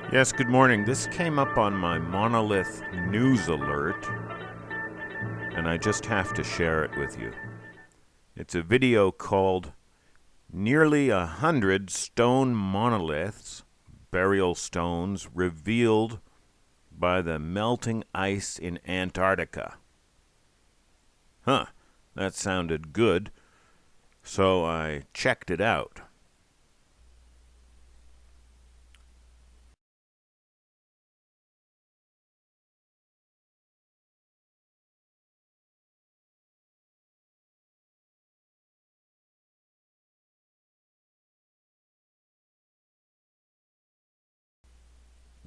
Yes, good morning. This came up on my Monolith news alert, and I just have to share it with you. It's a video called Nearly 100 Stone Monoliths, Burial Stones, Revealed by the Melting Ice in Antarctica. That sounded good, so I checked it out.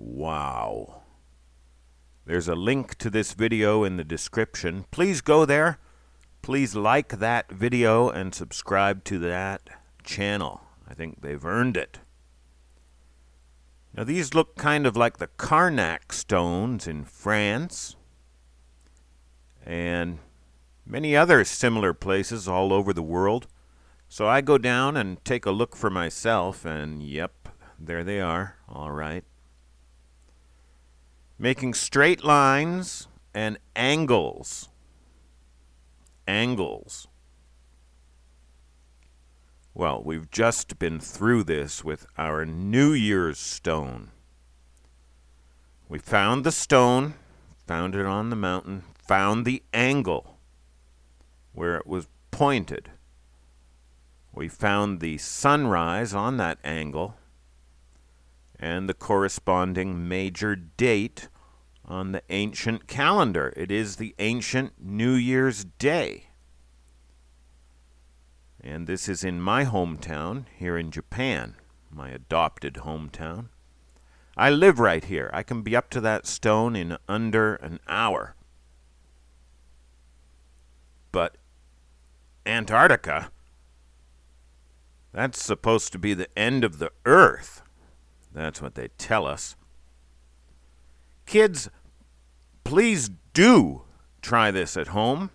Wow. There's a link to this video in the description. Please go there. Please like that video and subscribe to that channel. I think they've earned it. Now these look kind of like the Karnak stones in France and many other similar places all over the world. So I go down and take a look for myself, and yep, there they are. All right. Making straight lines and angles. Well, we've just been through this with our New Year's stone. We found the stone, found it on the mountain, found the angle where it was pointed. We found the sunrise on that angle and the corresponding major date on the ancient calendar. It is the ancient New Year's Day. And this is in my hometown here in Japan, my adopted hometown. I live right here. I can be up to that stone in under an hour. But Antarctica, that's supposed to be the end of the earth. That's what they tell us. Kids, please do try this at home.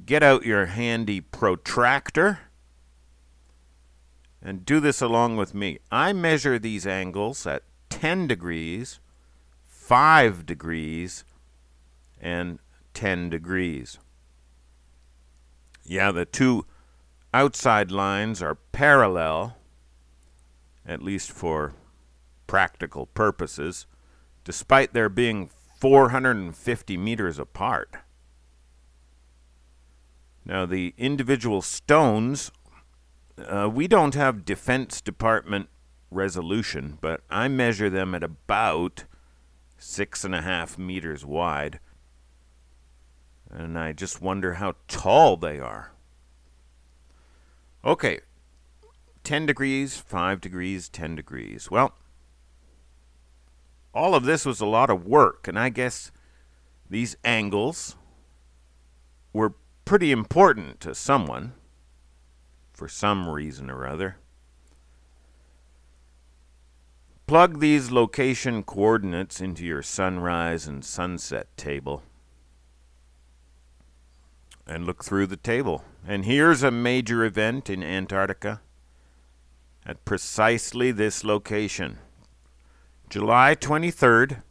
Get out your handy protractor and do this along with me. I measure these angles at 10 degrees, 5 degrees, and 10 degrees. Yeah, the two outside lines are parallel, at least for practical purposes, despite their being 450 meters apart. Now, the individual stones, we don't have Defense Department resolution, but I measure them at about 6.5 meters wide, and I just wonder how tall they are. Okay, 10 degrees, 5 degrees, 10 degrees. Well, all of this was a lot of work, and I guess these angles were pretty important to someone for some reason or other. Plug these location coordinates into your sunrise and sunset table and look through the table. And here's a major event in Antarctica at precisely this location. July 23rd,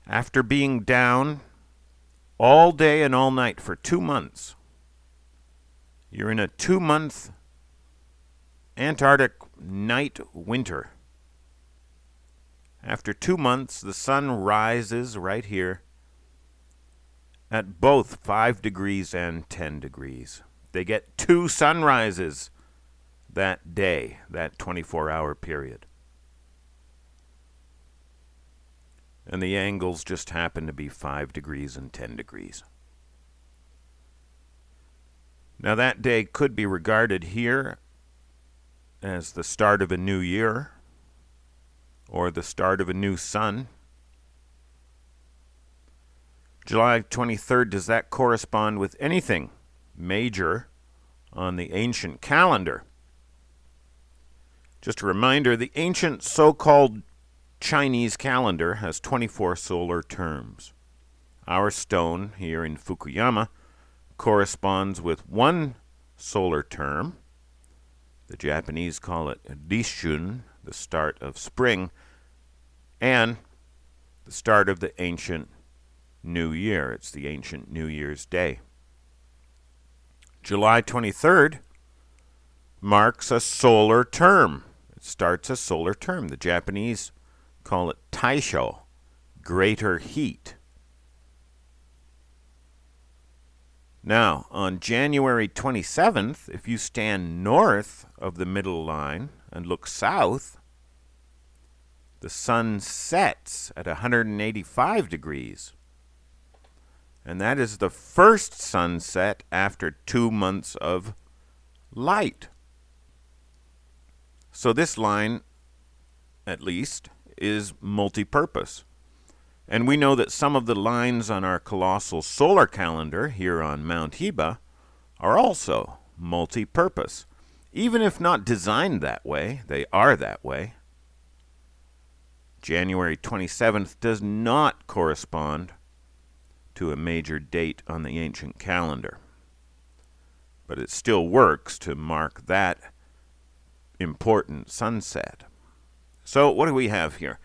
after being down all day and all night for 2 months. You're in a 2-month Antarctic night winter. After 2 months, the sun rises right here at both 5 degrees and 10 degrees. They get 2 sunrises that day, that 24-hour period. And the angles just happen to be 5 degrees and 10 degrees. Now that day could be regarded here as the start of a new year or the start of a new sun. July 23rd, does that correspond with anything major on the ancient calendar? Just a reminder, the ancient so-called Chinese calendar has 24 solar terms. Our stone here in Fukuyama corresponds with one solar term. The Japanese call it Rishun, the start of spring, and the start of the ancient New Year. It's the ancient New Year's Day. July 23rd marks a solar term. It starts a solar term. The Japanese call it Taisho, greater heat. Now, on January 27th, if you stand north of the middle line and look south, the sun sets at 185 degrees. And that is the first sunset after 2 months of light. So this line, at least, is multi-purpose. And we know that some of the lines on our colossal solar calendar here on Mount Hiba are also multi-purpose. Even if not designed that way, they are that way. January 27th does not correspond to a major date on the ancient calendar, but it still works to mark that important sunset. So what do we have here?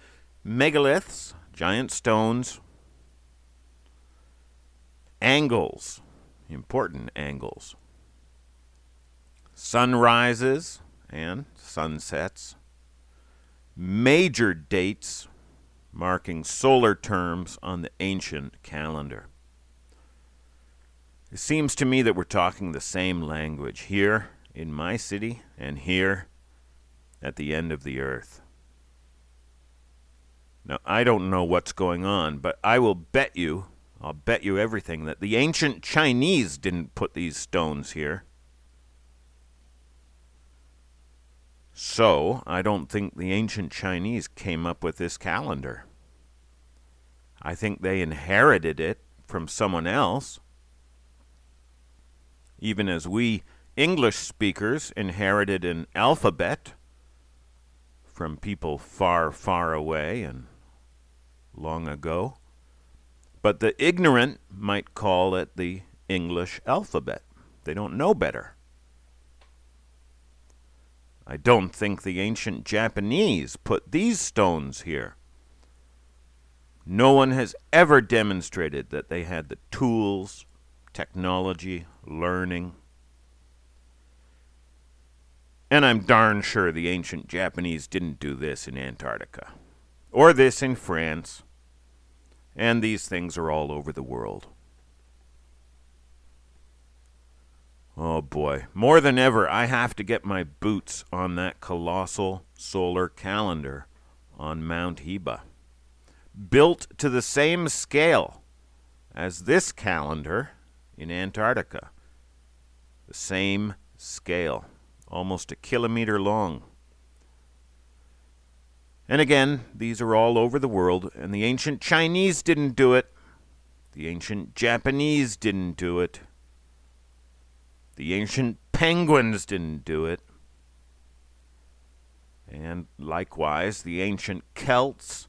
Megaliths, giant stones, angles, important angles, sunrises and sunsets, major dates marking solar terms on the ancient calendar. It seems to me that we're talking the same language here in my city and here at the end of the earth. Now, I don't know what's going on, but I'll bet you everything that the ancient Chinese didn't put these stones here. So, I don't think the ancient Chinese came up with this calendar. I think they inherited it from someone else, even as we English speakers inherited an alphabet from people far, far away and long ago. But the ignorant might call it the English alphabet. They don't know better. I don't think the ancient Japanese put these stones here. No one has ever demonstrated that they had the tools, technology, learning. And I'm darn sure the ancient Japanese didn't do this in Antarctica, or this in France, and these things are all over the world. Oh boy, more than ever, I have to get my boots on that colossal solar calendar on Mount Hiba. Built to the same scale as this calendar in Antarctica. The same scale, almost a kilometer long. And again, these are all over the world, and the ancient Chinese didn't do it. The ancient Japanese didn't do it. The ancient penguins didn't do it. And likewise, the ancient Celts,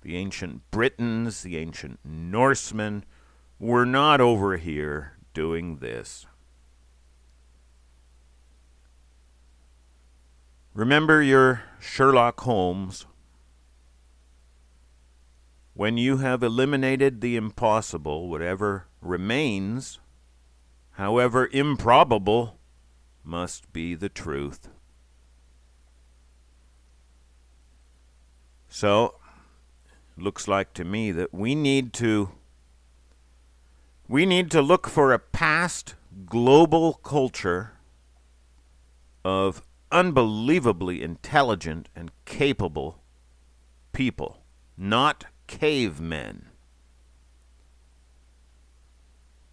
the ancient Britons, the ancient Norsemen were not over here doing this. Remember your Sherlock Holmes. When you have eliminated the impossible, whatever remains, however improbable, must be the truth. So, it looks like to me that we need to look for a past global culture of unbelievably intelligent and capable people, not cavemen.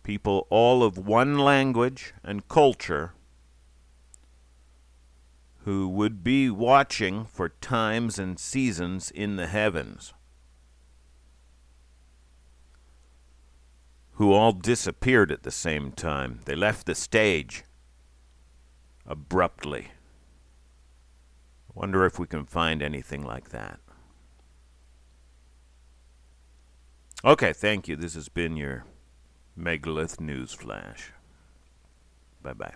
People all of one language and culture who would be watching for times and seasons in the heavens, who all disappeared at the same time. They left the stage abruptly. I wonder if we can find anything like that. Okay, thank you. This has been your Megalith Newsflash. Bye-bye.